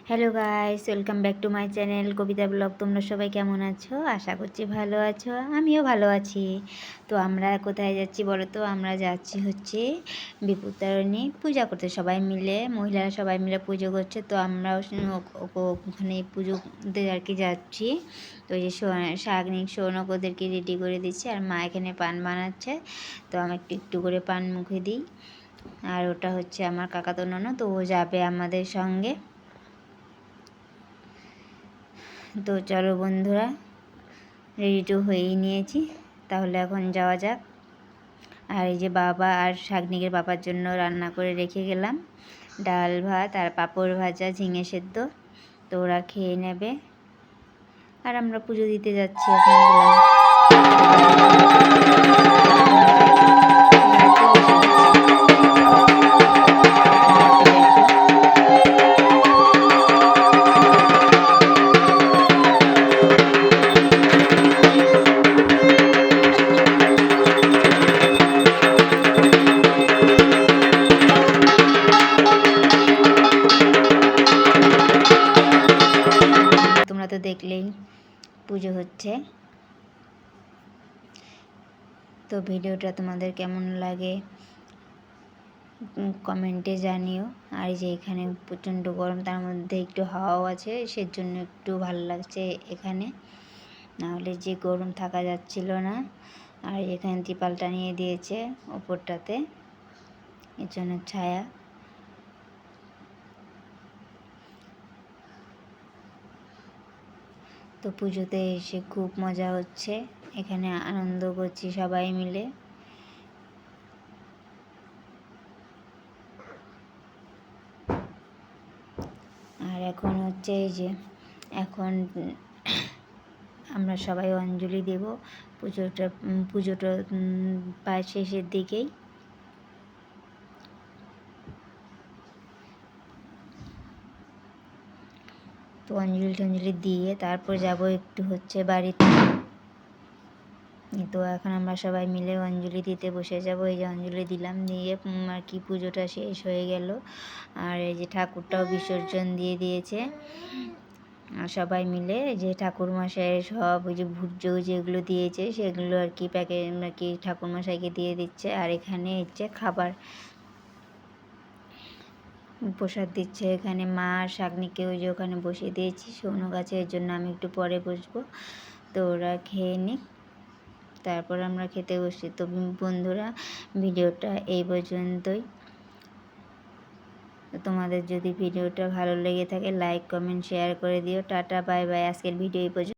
Hello guys, welcome back to my channel Kavita blog. তোমরা সবাই কেমন আছো? আশা করছি ভালো আছো, আমিও ভালো আছি। তো আমরা কোথায় যাচ্ছি বলো তো? আমরা যাচ্ছি হচ্ছে বিপত্তারিণী পূজা করতে, সবাই মিলে, মহিলারা সবাই মিলে পুজো করছে। তো আমরাও ওখানে পুজোতে আর কি যাচ্ছি। তো এই যে শাগনিক সৌনক ওদেরকে রেডি করে দিচ্ছে, আর মা এখানে পান বানাচ্ছে। তো আমি একটু একটু করে পান মুখে দিই। আর ওটা হচ্ছে আমার কাকাতো ননদ, তো ও যাবে আমাদের সঙ্গে। তো চলো বন্ধুরা, রেডি টু হয়েই নিয়েছি, তাহলে এখন যাওয়া যাক। আর এই যে বাবা আর শাগনিকের বাবার জন্য রান্না করে রেখে গেলাম ডাল ভাত আর পাঁপড় ভাজা, ঝিঙে সেদ্ধ। তো ওরা খেয়ে নেবে, আর আমরা পুজো দিতে যাচ্ছি এখন। তোমরা তো দেখলেই পুজো হচ্ছে। তো ভিডিওটা তোমাদের কেমন লাগে কমেন্টে জানিও। আর যে এখানে প্রচণ্ড গরম, তার মধ্যে একটু হাওয়াও আছে, সেজন্য একটু ভালো লাগছে এখানে, নাহলে যে গরম থাকা যাচ্ছিল না। আর এখানে ত্রিপালটা নিয়ে দিয়েছে ওপরটাতে, এর জন্য ছায়া। তো পুজোতে এসে খুব মজা হচ্ছে, এখানে আনন্দ করছি সবাই মিলে। আর এখন হচ্ছে এই যে এখন আমরা সবাই অঞ্জলি দেব। পুজোটা প্রায় শেষের দিকেই। তো অঞ্জলি দিয়ে তারপর যাব একটু হচ্ছে বাড়িতে। তো এখন আমরা সবাই মিলে অঞ্জলি দিতে বসে যাব। এই যে অঞ্জলি দিলাম, দিয়ে আর কি পুজোটা শেষ হয়ে গেল। আর এই যে ঠাকুরটাও বিসর্জন দিয়ে দিয়েছে। আর সবাই মিলে যে ঠাকুরমশাইয়ের সব ওই যে ভুর্য যেগুলো দিয়েছে সেগুলো আর কি প্যাকেট আর কি ঠাকুরমশাইকে দিয়ে দিচ্ছে। আর এখানে হচ্ছে খাবার প্রসাদ দিচ্ছে। এখানে মা আর শাগনিকে ওই যে ওখানে বসিয়ে দিয়েছি সৌনক গাছে, এর জন্য আমি একটু পরে বসবো। তো ওরা খেয়ে নিক, তারপর আমরা খেতে বসি। তো বন্ধুরা, ভিডিওটা এই পর্যন্তই। তোমাদের যদি ভিডিওটা ভালো লেগে থাকে লাইক কমেন্ট শেয়ার করে দিও। টাটা বাই বাই, আজকের ভিডিও এই পর্যন্ত।